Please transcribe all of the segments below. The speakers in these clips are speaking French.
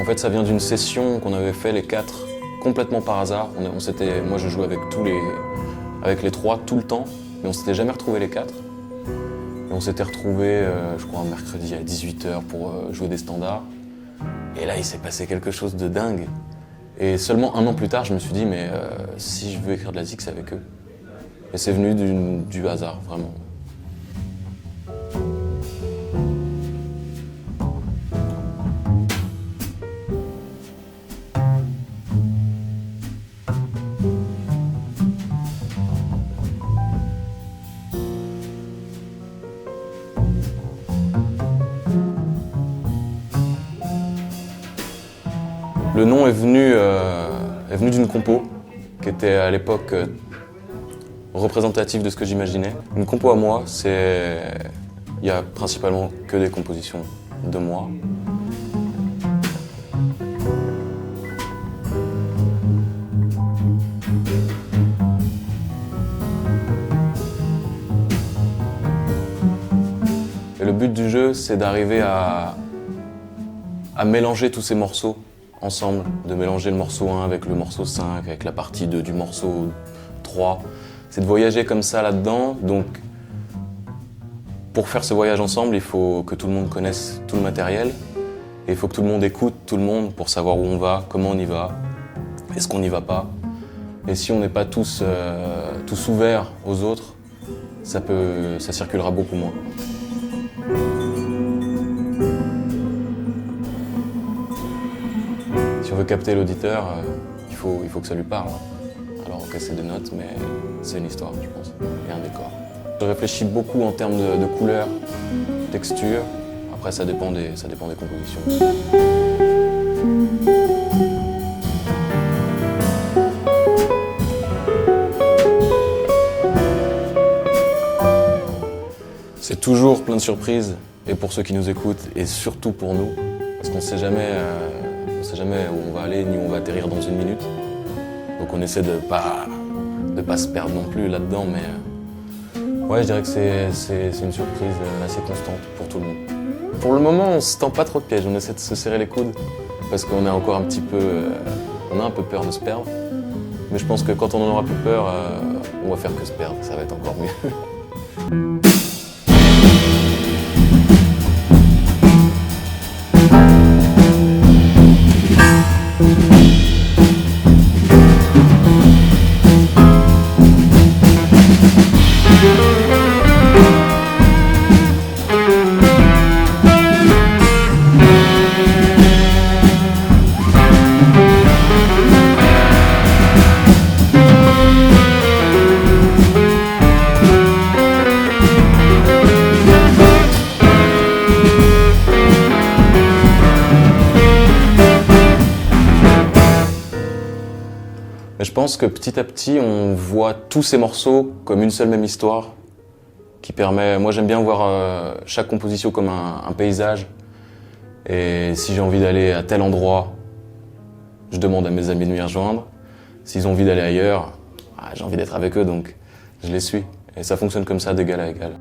fait, ça vient d'une session qu'on avait fait les quatre, complètement par hasard. Moi, je jouais avec les trois tout le temps, mais on s'était jamais retrouvés les quatre. Et on s'était retrouvés, je crois, un mercredi à 18h pour jouer des standards. Et là, il s'est passé quelque chose de dingue. Et seulement un an plus tard, je me suis dit, mais si je veux écrire de la zik, c'est avec eux. Et c'est venu du hasard, vraiment. Le nom est venu d'une compo qui était à l'époque représentative de ce que j'imaginais. Une compo à moi, il y a principalement que des compositions de moi. Et le but du jeu, c'est d'arriver à mélanger tous ces morceaux ensemble, de mélanger le morceau 1 avec le morceau 5, avec la partie 2 du morceau 3. C'est de voyager comme ça là-dedans. Donc, pour faire ce voyage ensemble, il faut que tout le monde connaisse tout le matériel. Et il faut que tout le monde écoute tout le monde pour savoir où on va, comment on y va, est-ce qu'on n'y va pas. Et si on n'est pas tous ouverts aux autres, ça circulera beaucoup moins. Si on veut capter l'auditeur, il faut que ça lui parle. Alors ok, c'est des notes, mais c'est une histoire, je pense, et un décor. Je réfléchis beaucoup en termes de couleurs, texture. Après, ça dépend des compositions. C'est toujours plein de surprises, et pour ceux qui nous écoutent, et surtout pour nous, parce qu'on ne sait jamais où on va aller, ni où on va atterrir dans une minute. Donc on essaie de pas se perdre non plus là-dedans, mais ouais, je dirais que c'est une surprise assez constante pour tout le monde. Pour le moment, on se tend pas trop de pièges, on essaie de se serrer les coudes, parce qu'on a encore un peu peur de se perdre. Mais je pense que quand on en aura plus peur, on va faire que se perdre, ça va être encore mieux. Mais je pense que petit à petit, on voit tous ces morceaux comme une seule même histoire qui permet... Moi, j'aime bien voir chaque composition comme un paysage. Et si j'ai envie d'aller à tel endroit, je demande à mes amis de m'y rejoindre. S'ils ont envie d'aller ailleurs, j'ai envie d'être avec eux, donc je les suis. Et ça fonctionne comme ça, d'égal à égal.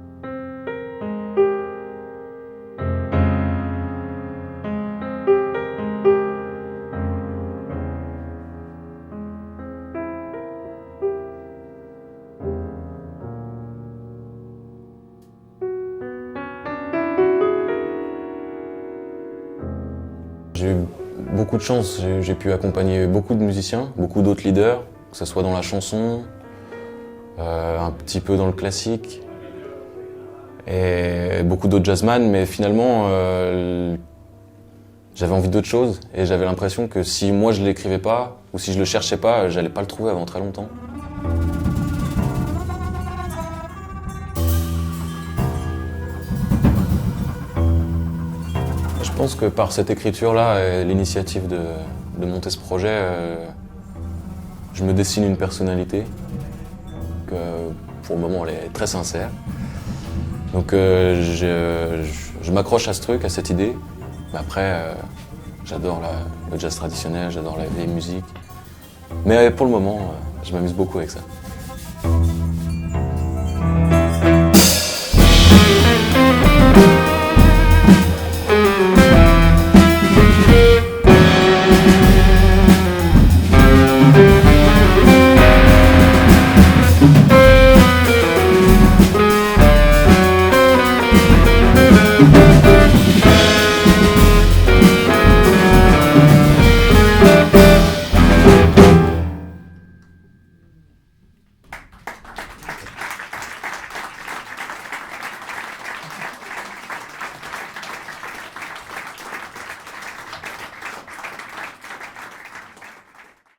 J'ai eu beaucoup de chance, j'ai pu accompagner beaucoup de musiciens, beaucoup d'autres leaders, que ce soit dans la chanson, un petit peu dans le classique, et beaucoup d'autres jazzman, mais finalement, j'avais envie d'autre chose, et j'avais l'impression que si moi je l'écrivais pas, ou si je le cherchais pas, j'allais pas le trouver avant très longtemps. Je pense que par cette écriture-là et l'initiative de monter ce projet, je me dessine une personnalité que pour le moment elle est très sincère. Donc je m'accroche à ce truc, à cette idée. Mais après, j'adore le jazz traditionnel, j'adore la vieille musique. Mais pour le moment, je m'amuse beaucoup avec ça.